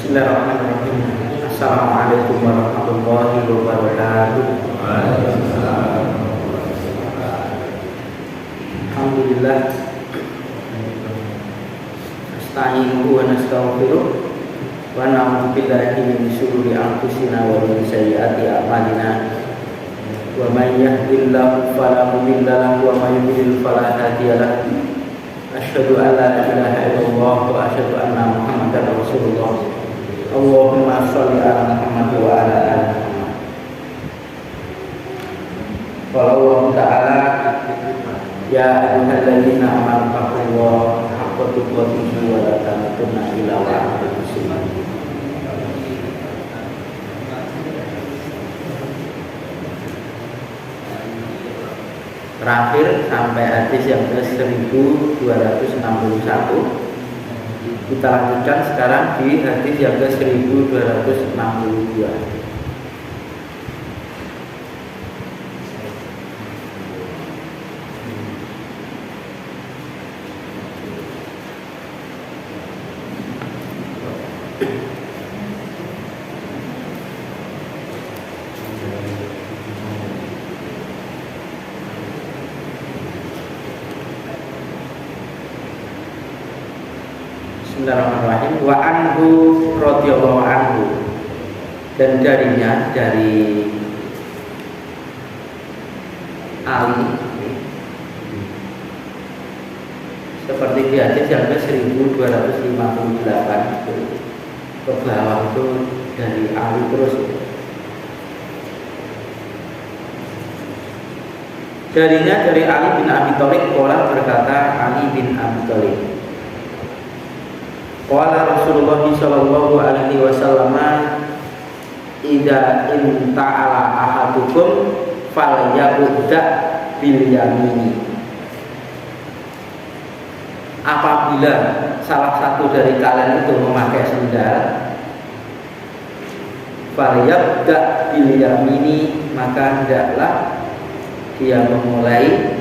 Bismillahirrahmanirrahim. Assalamualaikum warahmatullahi wabarakatuh. Alhamdulillah. Nasta'inuhu wa nastaghfiruh wa na'udzu billahi min shururi anfusina wa min sayyiati a'malina. Wa may yahdihillahu fala mudilla lahu wa may yudlil fala hadiya lahu. Asyhadu an la ilaha illallah wa asyhadu anna Muhammadar Rasulullah. Allahumma sholli ala Muhammad wa ala ali Muhammad. Qala Allah Ta'ala, ya ayyuhalladzina amanu taqullaha haqqa tuqatih wa la tamutunna illa wa antum muslimun. Terakhir sampai hadis yang ke-1261. Kita lanjutkan sekarang di hadis yang ke-1262. Bismillahirrahmanirrahim. Wa anhu radhiyallahu anhu, dan darinya, dari Ali, seperti di hadis yang ke-1258 ke bawah itu dari Ali terus. Darinya dari Ali bin Abi Thalib, qala, berkata Ali bin Abi Thalib, qala Rasulullah sallallahu alaihi wasallam, idza inta'ala ahadukum falyabda bil yamini. Apabila salah satu dari kalian itu memakai sendal, falyabda bil yamini, maka hendaklah dia memulai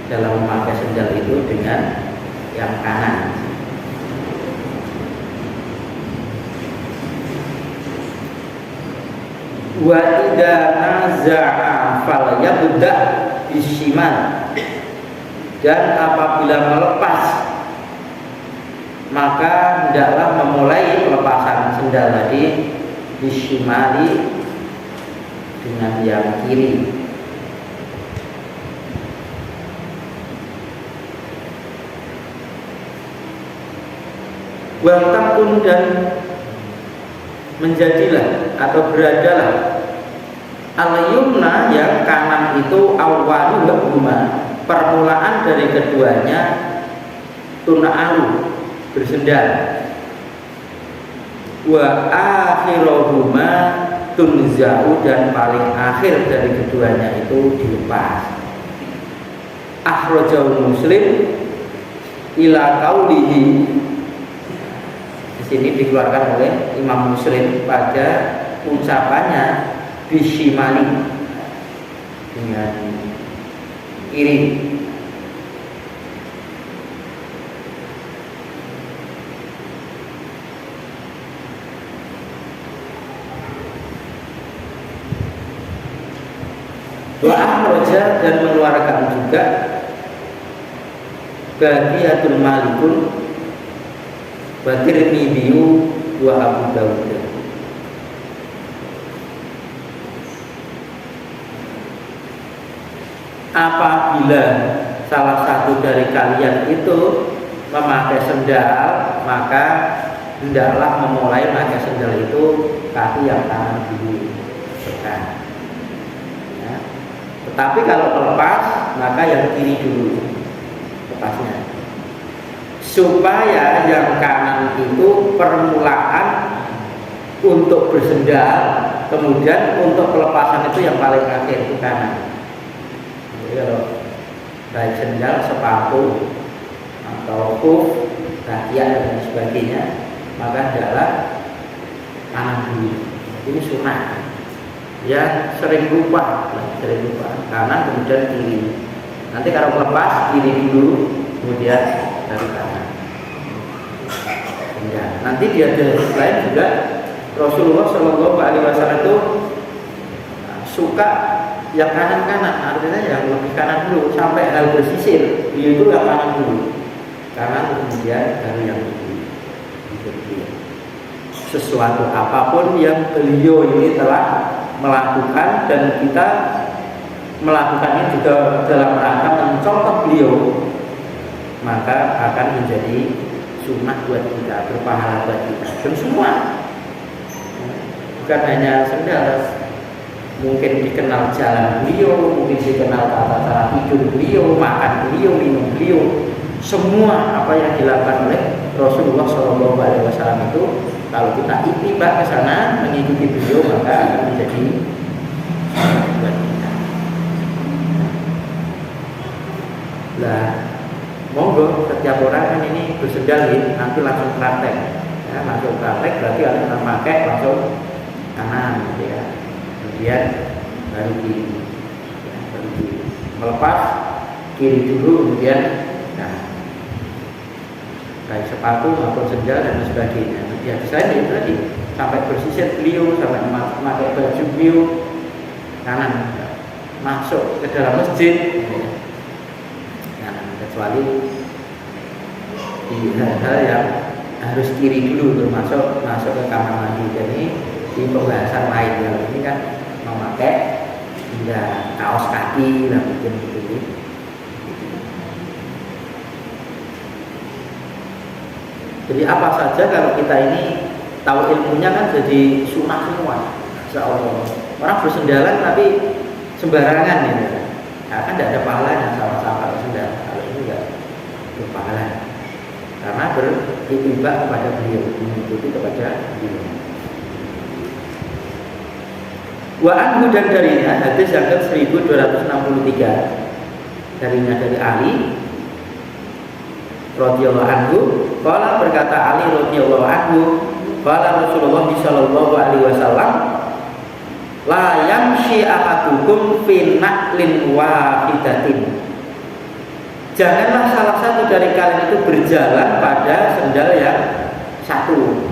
dalam memakai sendal itu dengan yang kanan. Wa idza naza'a falyabda bishimal, dan apabila melepas maka hendaklah memulai pelepasan sendal tadi bishimali, dengan yang kiri. Wa takun, dan menjadilah atau beradalah al-yumna, yang kanan itu awwaluhuma, permulaan dari keduanya, tuna'alu, bersendal, wa akhiruhuma tunza'u, dan paling akhir dari keduanya itu dilepas. Akhrajahu Muslim ila qaulihi, sini dikeluarkan oleh Imam Muslim pada ucapannya bishimali, dengan kiri. Wa akhraja, dan mengeluarkan juga Baqiyatul Malikun wa Tirmidzi wa Abu Dawud. Apabila salah satu dari kalian itu memakai sendal, maka hendaklah memulai memakai sendal itu kaki yang kanan dulu, ya. Tetapi kalau melepas, maka yang kiri dulu lepasnya, supaya yang kanan itu permulaan untuk bersendal, kemudian untuk pelepasan itu yang paling akhir itu kanan. Jadi kalau baik sendal, sepatu atau khuf, rakyat dan sebagainya, maka adalah kanan dulu. Ini sunnah. Ya sering lupa kanan kemudian kiri. Nanti kalau lepas kiri dulu, kemudian dari kanan. bersendal. Nanti di hadis lain juga Rasulullah Shallallahu Alaihi Wasallam itu suka yang kanan-kanan, artinya yang lebih kanan dulu sampai hal bersisir, itu yang kanan dulu, kanan kemudian baru yang kiri. Sesuatu apapun yang beliau ini telah melakukan dan kita melakukannya juga dalam rangka mencontoh beliau, maka akan menjadi sunnah buat kita, berpahala buat kita. Dan semua, bukan hanya sendal, mungkin dikenal jalan beliau, mungkin dikenal tata cara tidur beliau, makan beliau, minum beliau, semua apa yang dilakukan oleh Rasulullah Shallallahu Alaihi Wasallam itu, kalau kita ittiba ke sana mengikuti beliau, maka akan menjadi buat kita. Lah, monggo setiap orang kan ini bersendal nanti langsung praktek, ya, langsung praktek berarti harus memakai langsung kanan, gitu ya. Kemudian baru kiri, ya, baru kiri. Melepas kiri dulu, kemudian baik sepatu maupun sendal dan sebagainya. Ya, saya itu tadi sampai bersisir beliau, sampai memakai baju beliau kanan, ya. Masuk ke dalam masjid, ya. Kecuali di hal-hal yang harus kiri dulu termasuk masuk ke kamar mandi. Jadi di pembahasan lain yang ini kan memakai ya kaos kaki lah mungkin gitu. Jadi apa saja kalau kita ini tahu ilmunya kan jadi sunnah semua. Insyaallah. Orang bersendalan tapi sembarangan gitu. Nah, kan tidak ada pahalanya sama-sama sendal. Kalau ini enggak berpahala. Karena beritiba kepada beliau, mengikuti kepada beliau. Wa anhu dan darinya hadis yang ke 1263 darinya dari Ali radhiyallahu anhu, qala berkata Ali radhiyallahu anhu, qala Rasulullah sallallahu alaihi wasallam, la yamshi ahadukum fi na'lin wahidatin. Janganlah salah satu dari kalian itu berjalan pada sendal yang satu.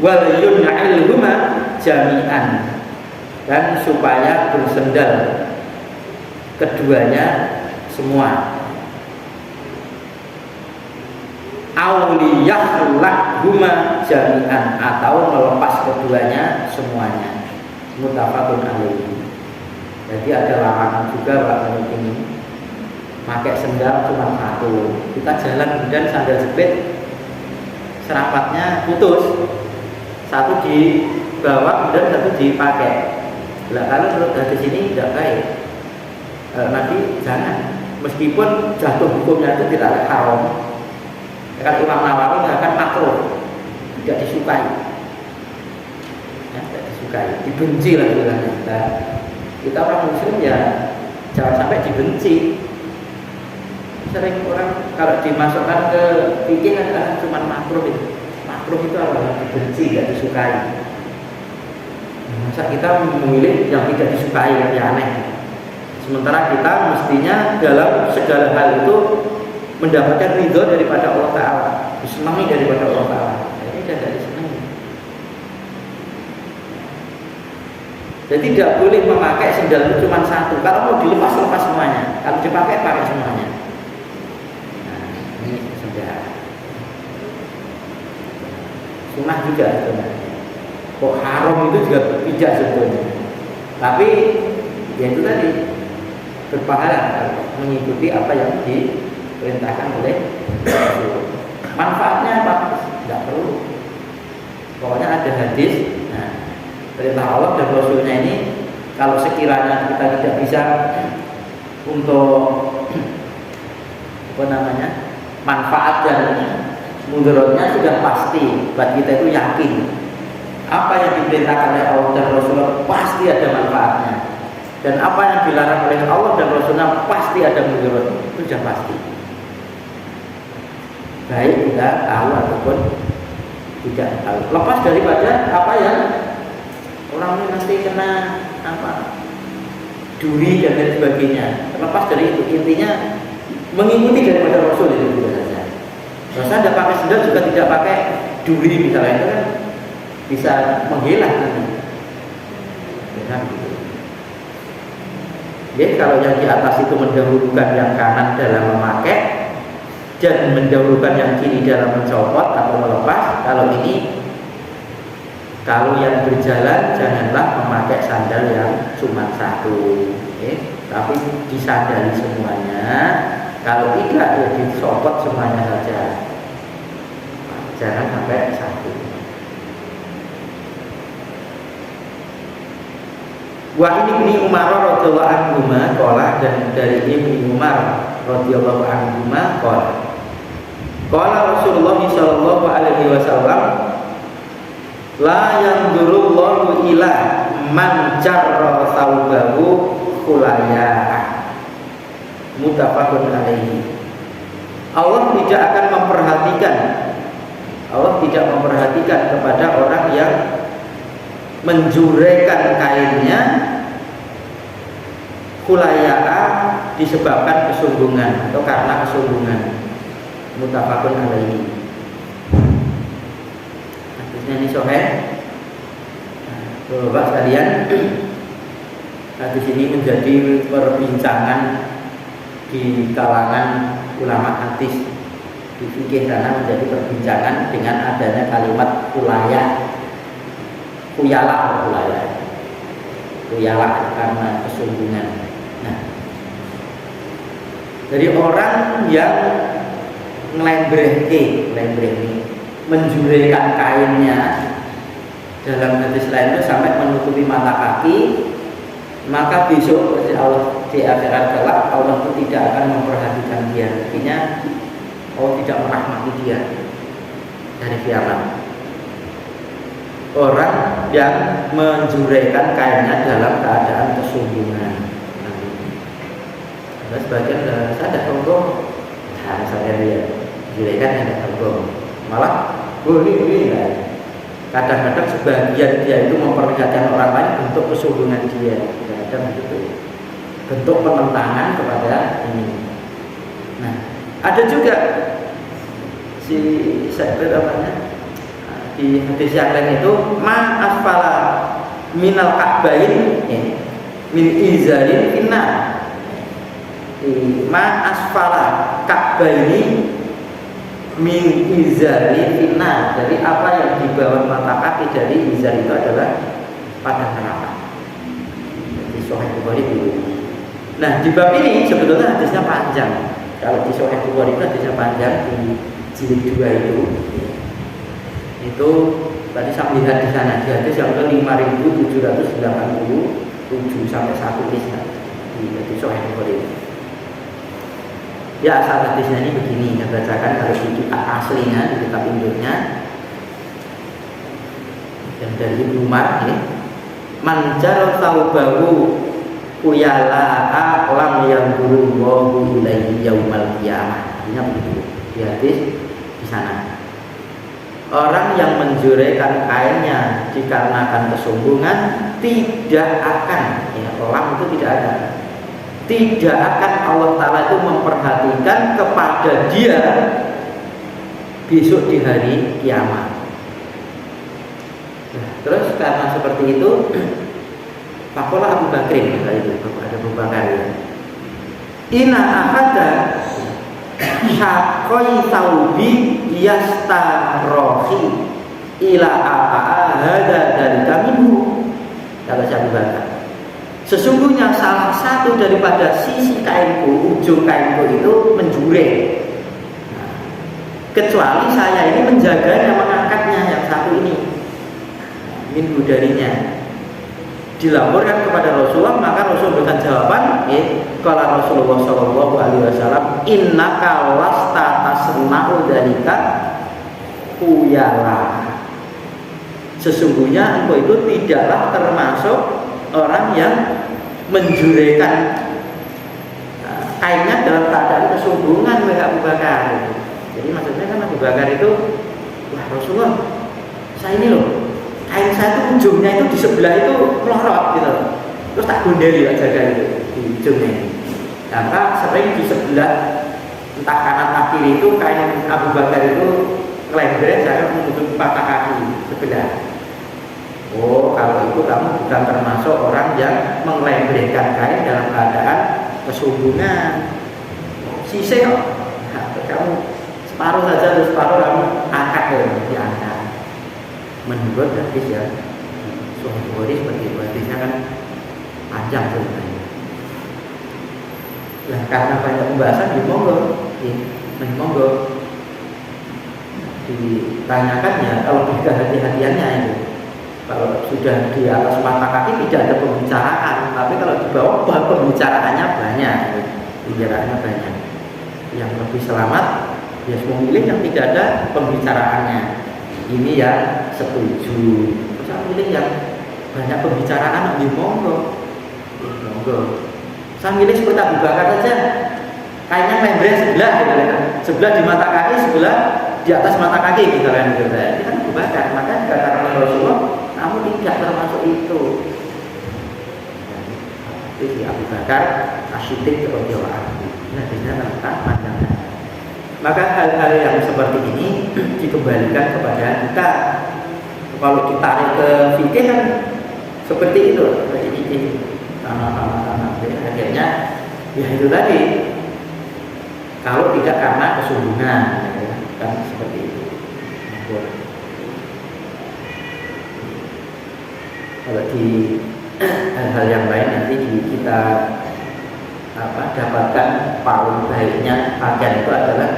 Wal yun'ilhuma jami'an, dan supaya bersendal keduanya semua. Auliyahulahuma jami'an, atau melepas keduanya semuanya. Muttafaqun alaihi. Jadi ada larangan juga Pak menurut ini pakai sendal cuma satu. Kita jalan kemudian sandal jepit serapatnya putus, satu di bawah kemudian satu dipakai. Lah kalau menurut hadis ini tidak baik. Nanti jangan, meskipun jatuh hukumnya itu tidak haram. Kan Imam Nawawi mengatakan makruh, tidak disukai, ya, tidak disukai, dibenci lah bilangnya. Kita orang Muslim ya jangan sampai dibenci. Sering orang kalau dimasukkan ke pikiran kan cuma makruh itu. Makruh itu adalah dibenci, tidak disukai. Masa kita memilih yang tidak disukai, yang aneh. Sementara kita mestinya dalam segala hal itu mendapatkan ridho daripada Allah Ta'ala, disenangi daripada Allah Ta'ala. Ini tidak disenangi. Jadi tidak boleh memakai sendal itu cuma satu. Kalau mau dilepas, lepas semuanya. Kalau dipakai, pakai semuanya. Nah, ini sendal. Sunnah juga sebenarnya. Kok haram itu juga tidak sebetulnya. Tapi ya itu tadi, berpahala mengikuti apa yang diperintahkan oleh Rasul. Manfaatnya apa? Tidak perlu. Pokoknya ada hadis. Nah, perintah Allah dan Rasulnya ini, kalau sekiranya kita tidak bisa untuk manfaat dan mudaratnya sudah pasti, buat kita itu yakin apa yang diperintahkan oleh Allah dan Rasulnya pasti ada manfaatnya, dan apa yang dilarang oleh Allah dan Rasulnya pasti ada mudaratnya, itu sudah pasti. Baik kita tahu ataupun tidak tahu. Lepas daripada apa yang orang ini nanti kena duri dan lain sebagainya. Lepas dari itu, intinya mengikuti daripada Rasul itu juga saja. Masa tidak pakai sendal juga tidak pakai duri misalnya, itu kan bisa menghilang nanti. Ya, gitu. Jadi kalau yang di atas itu mendahulukan yang kanan dalam memakai dan mendahulukan yang kiri dalam mencopot atau melepas. Kalau yang berjalan janganlah memakai sandal yang cuma satu, tapi disandali semuanya. Kalau tidak ya dicopot semuanya saja, jangan sampai satu. Wa ini Umar radhiyallahu anhu qala, dan dari Ibnu Umar radhiyallahu anhu qala Rasulullah sallallahu alaihi wasallam la yanzurullahu ila man jarra thawbahu khulaya, muttafaqun alaihi. Allah tidak memperhatikan kepada orang yang menjurekan kainnya khulaya'a disebabkan kesombongan atau karena kesombongan. Muttafaqun alaihi. Hadisnya ini sahih. Bapak sekalian, hadis ini menjadi perbincangan di kalangan ulama hadis. Di fikih sana menjadi perbincangan dengan adanya kalimat khuyala karena kesombongan. Nah, dari orang yang ngelembrehi menjurekan kainnya, dalam hadis lain itu sampai menutupi mata kaki, maka besok Allah di akhirat kelak Allah itu tidak akan memperhatikan dia. Artinya Allah tidak merahmati dia dari kiamat. Orang yang menjurekan kainnya dalam keadaan kesombongan. Ada sebagian saya ada sombong, saya dia jurekan yang ada sombong, malah ini. Kadang-kadang sebagian dia itu memperlihatkan orang lain bentuk kesombongan dia, kadang-kadang begitu, bentuk penentangan kepada ini. Nah, ada juga si Sa'id di hadis yang lain itu ma asfala minal ka'bain min izarin finnar. Ma asfala ka'baini min izari finnar. Jadi apa yang di bawah mata kaki dari izar itu adalah pada neraka. Di Sahih Bukhari dulu. Nah, di bab ini sebetulnya hadisnya panjang. Kalau di Sahih Bukhari itu hadisnya panjang, di jilid 2 itu tadi saya lihat di sana di hadis yang ke 5787 sampai 1 kisah di hadis Sahih Bukhari. Ya, asal hadisnya ini begini, saya bacakan harus di kitab aslinya, di kitab induknya. Dan dari Ibnu Umar ini, man jar thawbahu khuyala'a lam yanzuru Allahu ilaihi yaumal qiyamah. Artinya begitu di hadis di sana. Orang yang menjurekan kainnya dikarenakan kesombongan tidak akan, orang itu tidak akan Allah Ta'ala itu memperhatikan kepada dia besok di hari kiamat. Nah, terus karena seperti itu, Fakola Abu Bakrin, ada Abu Bakar ya. Inna ahada syaqoi taubi yastarohi ila apa'a hada dari kamimu, kata Abu Bakar. Sesungguhnya salah satu daripada sisi kainku, ujung kainku itu menjure. Kecuali saya ini menjaganya, mengangkatnya yang satu ini, minggu darinya. Dilaporkan kepada Rasulullah, maka Rasul berikan jawaban, kalau Rasulullah Shallallahu Alaihi Wasallam, innaka lasta tasna'u dzalika khuyala. Sesungguhnya engkau itu tidaklah termasuk orang yang menjurekan kainnya dalam keadaan kesombongan oleh Abu Bakar. Jadi maksudnya kan Abu Bakar itu, wah Rasulullah, saya ini loh, kain saya itu ujungnya itu di sebelah itu melorot gitu, terus tak gondeli aja jaga itu di ujungnya. Maka sering di sebelah entah kanan entah kiri itu kain Abu Bakar itu lebar saya menutup patah kaki sebelah. Oh, kalau itu kamu bukan termasuk orang yang melebarkan kain dalam keadaan kesombongan. Sisih kok. Nah, kamu separuh saja terus separuh kamu angkat ya, diangkat. Menurut hadis ya, Bukhari seperti itu, hadisnya kan panjang ceritanya. Nah, karena banyak pembahasan di monggo ditanyakannya kalau tidak hati-hatiannya itu. Kalau sudah di atas mata kaki tidak ada pembicaraan, tapi kalau di bawah pembicaraannya banyak. Yang lebih selamat ya memilih yang tidak ada pembicaraannya. Ini ya setuju. Saya pilih yang banyak pembicaraan di monggo. Saya milih seperti Abu Bakar saja. Kayaknya membrane sebelah gitu kan. Sebelah di mata kaki, sebelah di atas mata kaki gitu kan. Itu kan Abu Bakar. Maka dikatakan oleh Rasulullah, kamu tidak termasuk itu. Itu si Abu Bakar Asyidik radhiyallahu anhu. Nah, biasanya tentang pandangan. Maka hal-hal yang seperti ini dikembalikan kepada kita. Kalau ditarik ke fikih kan seperti itu. Ini sama-sama akhirnya ya itu tadi. Kalau tidak karena kesombongan, kan seperti itu. Kalau di hal-hal yang lain nanti kita dapatkan paling baiknya pakaian itu adalah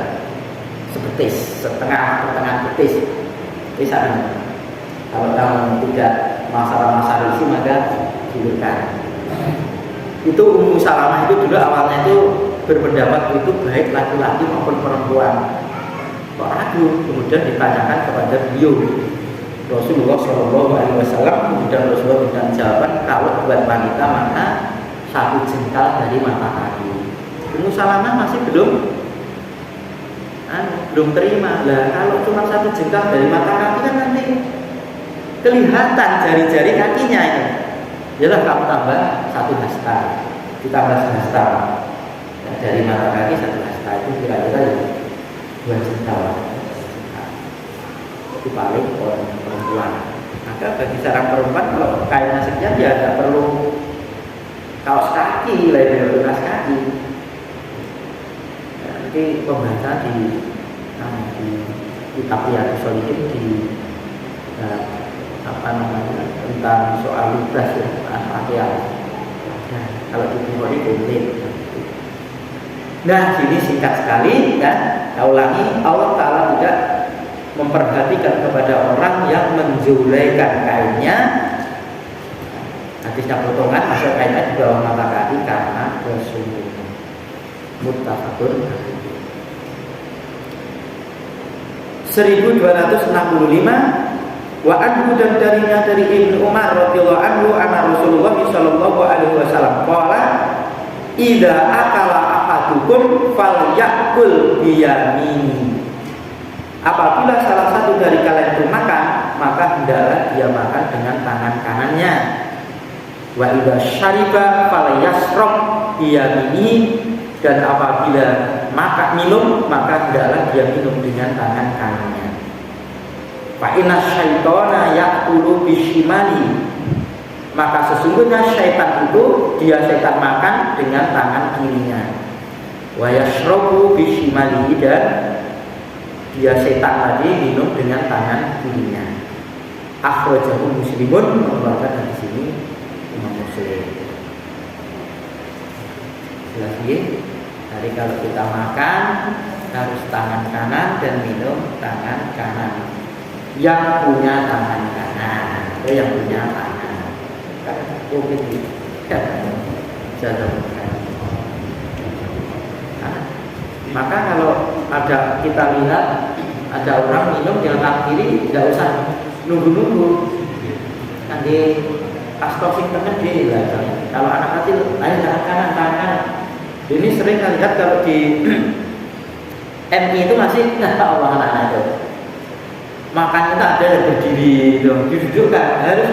sebetis, setengah betis. Misalnya kalau kamu tidak masalah isi maka hilangkan. Itu Ummu Salamah itu dulu awalnya itu berpendapat itu baik laki-laki maupun perempuan. Kok ragu? Kemudian ditanyakan kepada beliau Rasulullah SAW, kemudian Rasulullah memberikan jawaban kalau buat wanita maka 1 jengkal dari mata kaki. Ummu Salamah masih belum terima. Lah kalau cuma 1 jengkal dari mata kaki kan nanti kelihatan jari-jari kakinya ini. Yalah kamu tambah 1 hasta, ditambah 1 hasta. Dari mata kaki 1 hasta itu kira-kira 2 jengkal. Itu paling orang perempuan. Maka bagi seorang perempuan kalau kainnya sekian ya tidak perlu kaos kaki, label kaos kaki. Nanti pembaca di kitab Riyadhus Shalihin di tentang soal libas ya, pakaian. Nah, kalau di Bukhari komplit. Nah, ini singkat sekali dan saya ulangi, Allah Ta'ala tidak memperhatikan kepada orang yang menjulaikan kainnya. Hadisnya potongan masuk kainnya di bawah mata kaki karena kesombongan. Muttafaqun 1265. Wa anhu dan darinya dari Ibnu Umar radhiyallahu anhu anna Rasulullah sallallahu alaihi wasallam qala idza akala ahadukum falyakul biyamini. Apabila salah satu dari kalian itu makan, maka hendaklah dia makan dengan tangan kanannya. Wa idza syariba falyashrab biyamini, dan apabila minum, maka hendaklah dia minum dengan tangan kanannya. Fa inna syaitana ya'kulu bishimali, maka sesungguhnya syaitan itu setan makan dengan tangan kirinya. Wa yashrabu bishimali, dan setan tadi minum dengan tangan kirinya. Akhrajahu Muslimun, mengeluarkan di sini Imam Muslim. Jelas ya? Jadi kalau kita makan harus tangan kanan dan minum tangan kanan. Yang punya tangan kanan atau yang punya tangan maka kalau ada kita lihat ada orang minum dengan tangan kiri, tidak usah nunggu nanti astagfirullah tangan dia kalau anak kecil ayo tangan kanan. Ini sering lihat kalau di MI itu masih Allah anak itu makan itu ada yang berdiri, didudukkan, harus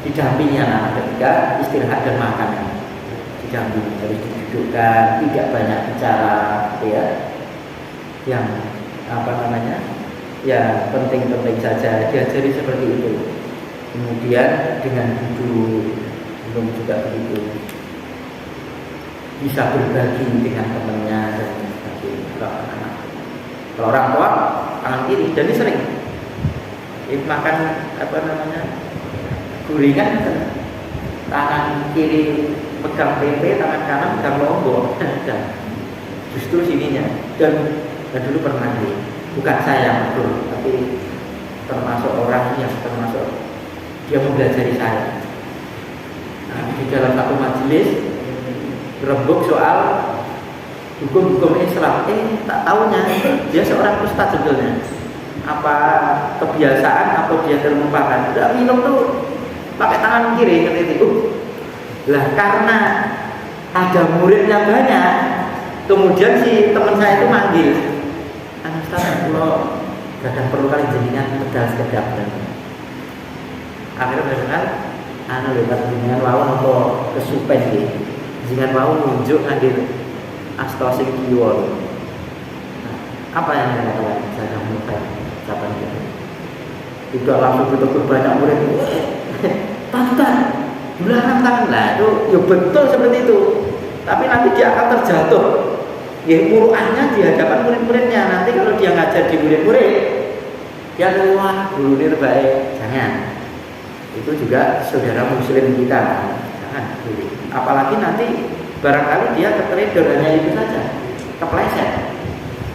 didampingi anak ketika istirahat dan makan, didampingi, harus didudukkan. dudukkan, tidak banyak bicara, ya, yang ya penting-penting saja, diajari seperti itu. Kemudian dengan duduk, belum juga begitu, bisa berbagi dengan temannya dan sebagainya. Kalau orang tua tangan kiri, dan ini sering makan gorengan, tangan kiri pegang tempe, tangan kanan pegang lombok. Justru sininya. Dan dulu pernah bukan saya yang betul, tapi termasuk orang yang dia mempelajari saya. Di dalam satu majelis rembuk soal hukum-hukum Islam. Tak tahunya dia seorang ustadz sebetulnya. Apa kebiasaan atau dia terlupakan? Udah minum tuh pakai tangan kiri ketika itu. Lah karena ada muridnya banyak, kemudian si teman saya itu manggil, Ustaz, kalau kadang perlu kali jenengan pedal sekedap. Akhirnya benar lewat jenengan wau atau kesupen gitu. Jenengan wau nunjuk ngambil astosing kiwon. Apa yang saya lakukan? Saya mulai kapan gitu. Tidak langsung betul-betul banyak murid. Tantan, bulan tangan lah itu, ya betul seperti itu. Tapi nanti dia akan terjatuh. Ya muruannya di hadapan murid-muridnya. Nanti kalau dia ngajar di murid-murid, dia wah guru ini terbaik. Jangan. Itu juga saudara muslim kita. Jangan. Apalagi nanti barangkali dia ketrader hanya itu saja, kepleset.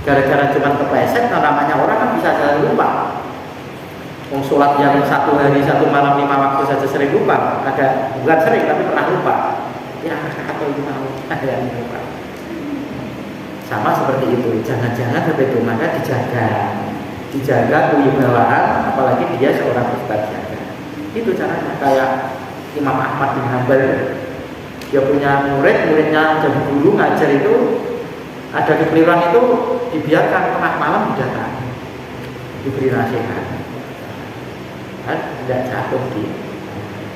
Gara-gara cuma kepleset, namanya orang kan bisa saja lupa. Sholat yang 1 hari 1 malam 5 waktu saja sering lupa. Ada bukan sering tapi pernah lupa. Ya atau itu mau ada yang lupa. Sama seperti itu. Jangan-jangan seperti itu, maka dijaga kewibawaan, apalagi dia seorang ustadz jaga. Itu caranya. Kayak Imam Ahmad bin Hanbal, dia punya muridnya jadi guru ngajar itu, ada kekeliruan itu dibiarkan tengah malam didatangi, diberi nasihat. Tidak jatuh di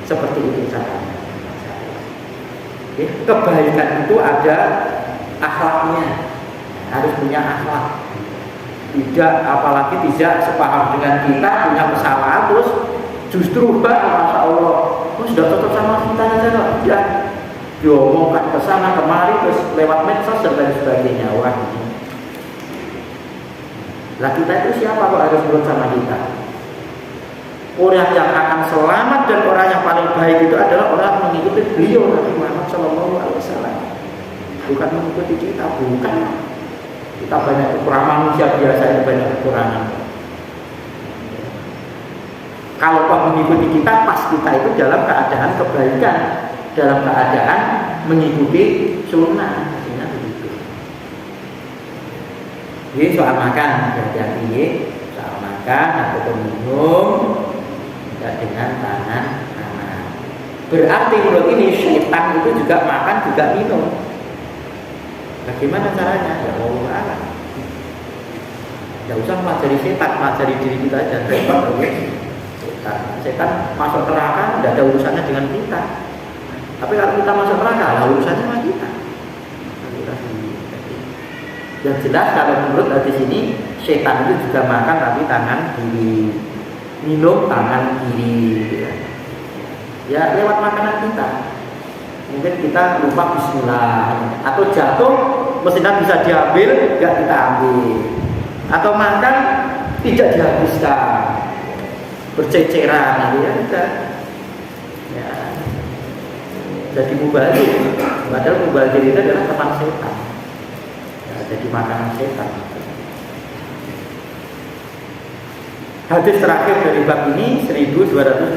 seperti itu caranya. Kebaikan itu ada akhlaknya, harus punya akhlak. Tidak, apalagi tidak sepaham dengan kita, punya kesalahan terus justru masya Allah, sudah cocok sama kita saja kok. Ya, diomongkan ke sana kemari terus lewat medsos dan lain sebagainya. Wah, lah kita itu siapa kok harus menurut sama kita? Orang yang akan selamat dan orang yang paling baik itu adalah orang yang mengikuti beliau Nabi Muhammad SAW. Bukan mengikuti kita, bukan. Kita banyak kekurangan, manusia biasa itu banyak kekurangan. Kalau kau mengikuti kita, pas kita itu dalam keadaan kebaikan, dalam keadaan mengikuti sunnah. Maksudnya begitu. Ini soal makan, hati-hati. Soal makan atau minum dengan tangan kanan. Berarti menurut ini syaitan itu juga makan juga minum. Bagaimana caranya? Ya Allah. Tidak usah mengajari setan, mengajari diri kita aja. Setan masuk neraka tidak ada urusannya dengan kita. Tapi kalau kita masuk neraka, lah urusannya sama kita. Yang jelas kalau menurut hadis ini, setan itu juga makan tapi tangan kiri, minum tangan kiri. Ya lewat makanan kita. Mungkin kita lupa bismillah, atau jatuh mestinya bisa diambil, enggak kita ambil, atau makan tidak dihabiskan, berceceran, ya udah. Ya. Jadi mubazir, padahal mubazir itu adalah teman setan. Ya, jadi makanan setan. Hadis terakhir dari bab ini 1266,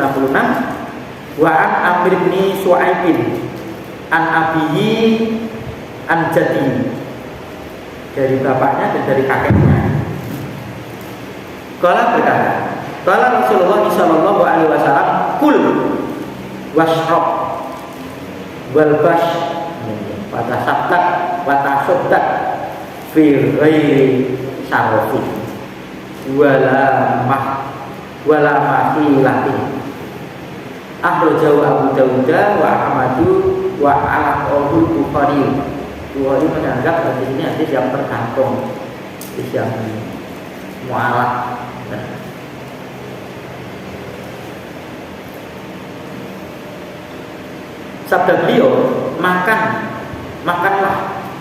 wa an Amr bin Su'aibin an abiyi an jadi, dari bapaknya dan dari kakeknya. Qala berkata, qala Rasulullah sallallahu alaihi wasallam, kul washrab wal bash wa tasaddaq wa tasaddaq fi ghairi sarfi wala mahilati. Akhrajahu Abu Dawud wa Ahmadu wa al-Bukhari Bukhari menganggap hadis ini hadis yang tergantung, hadis yang mu'alaf. Sabda beliau, makanlah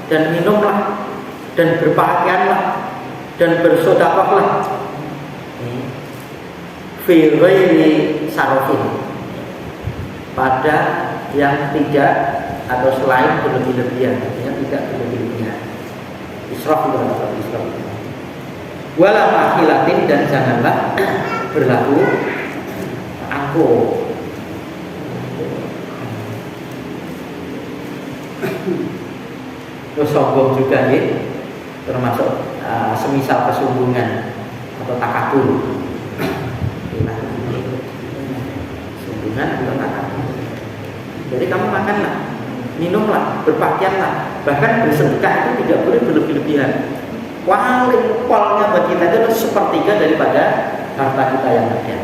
dan minumlah dan berpakaianlah dan bersedekahlah fi ghairi sarofin, pada yang tidak atau selain berlebih-lebihan, yang tidak berlebih-lebihan. Israf itu adalah israf. Wala mahilatin, dan janganlah berlaku angkuh. Terus sombong juga ya, termasuk semisal kesombongan atau takabur. Sombongan atau takabur. Jadi kamu makanlah, minumlah, berpakaianlah, bahkan bersedekah itu tidak boleh berlebih-lebihan. Paling polnya bagi kita itu sepertiga daripada harta kita yang ada.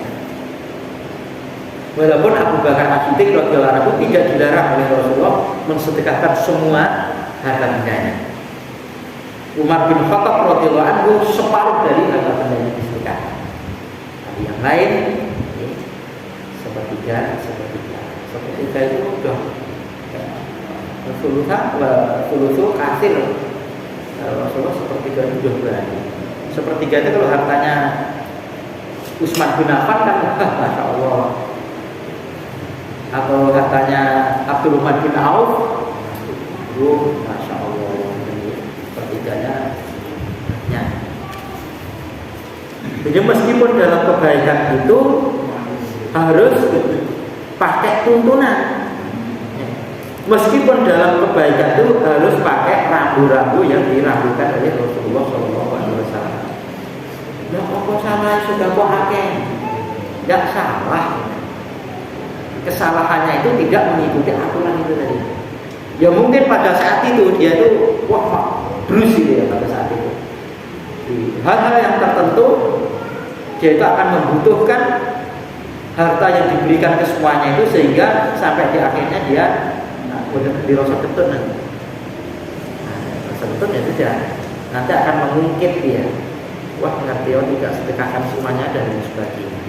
Walaupun Abu Bakar As-Siddiq radhiyallahu anhu tidak dilarang oleh Rasulullah mensedekahkan semua harta bendanya. Umar bin Khattab radhiyallahu anhu separuh dari harta bendanya disedekahkan. Tapi yang lain sepertiga itu udah sulusu kasir. Rasulullah sepertiga itu udah berani. Sepertiga itu kalau hartanya Utsman bin Affan kan masya Allah, atau hartanya Abdurrahman bin Auf, masya Allah, sepertiganya. Jadi meskipun dalam kebaikan itu harus pakai tuntunan, meskipun dalam kebaikan itu harus pakai rambu-rambu yang diragukan oleh Rasulullah SAW. Ya apa salah sudah kok akeh? Tidak salah. Kesalahannya itu tidak mengikuti aturan itu tadi. Ya mungkin pada saat itu dia itu brus gitu ya pada saat itu. Di hal-hal yang tertentu dia itu akan membutuhkan harta yang diberikan ke semuanya itu, sehingga sampai di akhirnya dia dirosot ketun nanti. Ketun ya sudah, nanti akan mengungkit dia. Wah, ngerti tidak sedekahkan semuanya dan lain sebagainya.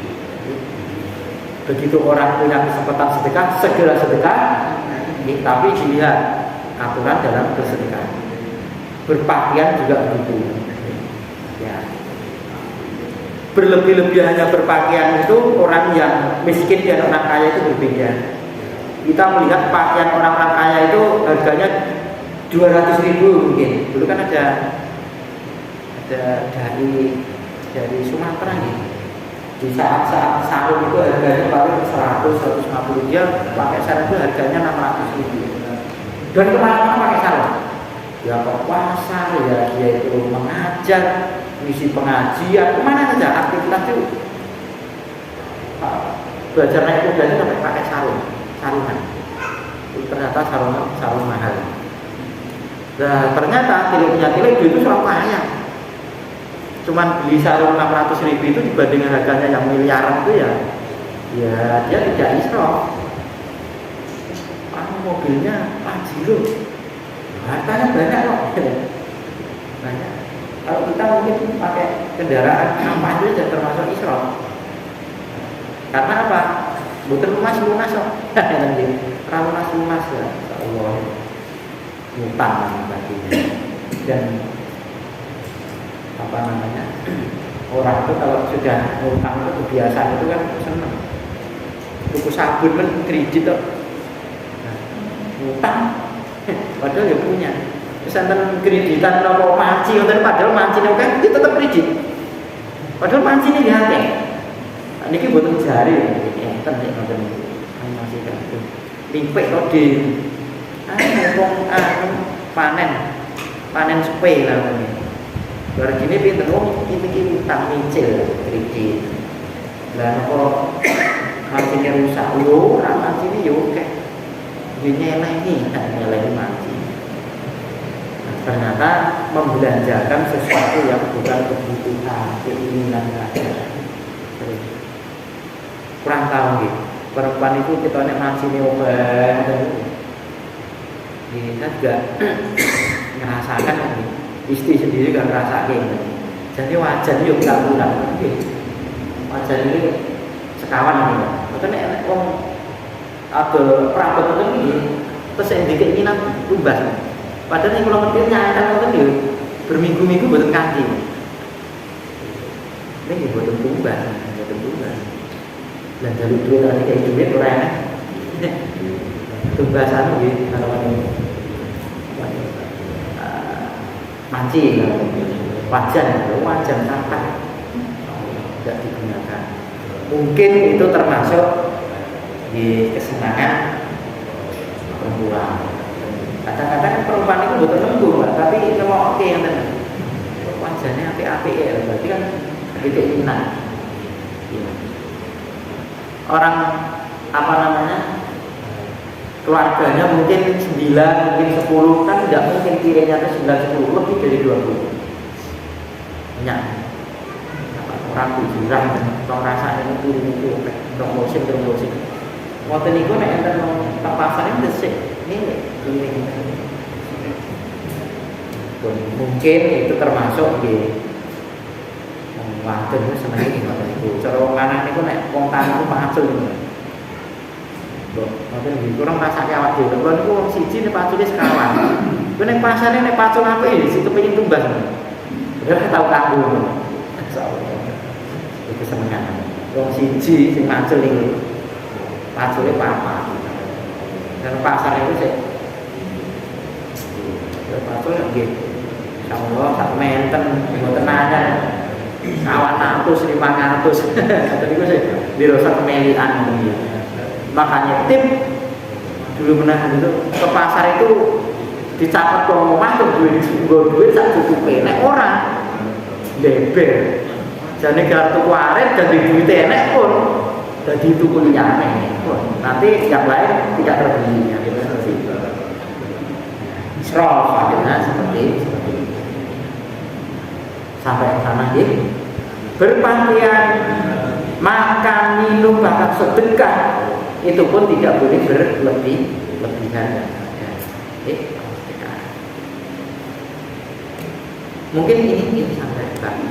Begitu orang punya kesempatan sedekah, segera sedekah. Tapi dilihat aturan dalam bersedekah. Berpakaian juga begitu. Ya. Berlebih-lebihannya berpakaian itu orang yang miskin dan orang kaya itu berbeda. Kita melihat pakaian orang-orang kaya itu harganya 200.000 mungkin. Dulu kan ada dari Sumatera gitu. Di saat sarung itu harganya paling 100-150, dia pakai sarung itu harganya 600.000. Dan kemana-mana pakai sarung. Ya ke pasar, ya dia itu mengajar, misi pengajian, kemana saja aktivitas itu. Belajar naik kuda itu sampai pakai sarungan. Itu ternyata sarung mahal. Nah ternyata tilik itu selalu kaya. Cuman beli sarung 600.000 itu dibandingkan harganya yang miliaran itu ya dia tidak israf. Mobilnya Pajero, hartanya banyak kok. Banyak. Kalau kita mungkin pakai kendaraan apa itu sudah termasuk israf. Karena apa? Bukan lunas kok. Lunas ya. Allah. Ngutang baginya. Dan apa namanya, orang itu kalau sudah ngutang itu kebiasaan itu kan senang. Tuku sabun kan kredit tuh, ngutang, padahal ya punya. Pesan kreditan nopo manci, padahal manci kan itu tetap kredit. Padahal manci ini ya kan. Niki buatan jari, enten nek ngoten masih kan. Limpek rode. Panen sepe namanya. Baru gini pinter ini utang micil kredit. Lah kok mancingnya rusak yo, ora mancing yo oke. Nyeleni mancing. Nah, ternyata membelanjakan sesuatu yang bukan kebutuhan, keinginan saja. Kurang tahu gitu. Perempuan itu kita nek mancing obat. Ini saya juga ngerasakan ini. Istri sendiri gak ngerasain. Jadi wajan yuk gak kurang. Wajan ini sekawan ini. Makanya ada perabot ini terus yang dikit minat tumbas. Padahal yang kalau ngerti nyata itu berminggu-minggu buatan kaki. Ini buatan tumbas. Dan dari dulu tadi kayak duit orang tumbasan gitu kalau ini mancing wajan sampah tidak digunakan. Mungkin itu termasuk di kesenangan perempuan. Kadang-kadang perempuan itu betul lembut, tapi kalau oke yang tadi wajannya api-api ya, berarti kan titik minat. Orang apa namanya keluarganya mungkin 9, mungkin 10, kan tidak mungkin kiranya itu 9, 10, lebih dari 20 banyak orang bujuran atau rasanya itu promosi waktu itu nek enten pasarnya desik ini mungkin itu termasuk di wadah itu sebenarnya gimana itu cara wong lanang niku nek wong tanah itu pacul niku lho ngoten iki kurang rasake awak dhewe kula niku wong siji nek pacule sekawan kuwi nek pasare nek pacul apik iki kepengin tumbas udah tau kanggo itu semengan wong siji sing pacul niku pacule apa dan pasar itu sih pacul nggih insyaallah sak menten mboten anyar kawan 100, 500 tadi gue sih dirasa kemelian gitu. Makanya tim dulu menahan itu ke pasar itu dicatat kalau mau masuk duit sak cukup nek orang leber jadi kartu kuaret jadi duit enek pun jadi itu kuliah nanti yang lain tidak terbeli gitu sih israf akhirnya seperti sampai sana gitu berpakaian makan minum bahkan sedekah itu pun tidak boleh berlebihan mungkin ini sampai tadi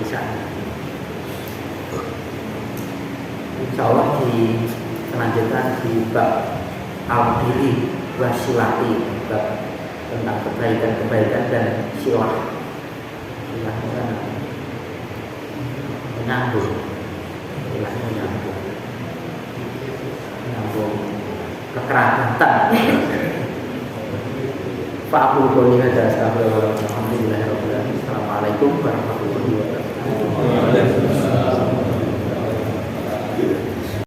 bisa insya Allah di selanjutnya di bab al-diri wasilati bab tentang kebaikan dan silah menyambung kekerabatan Pak Abu Dhani ada Assalamualaikum warahmatullahi wabarakatuh.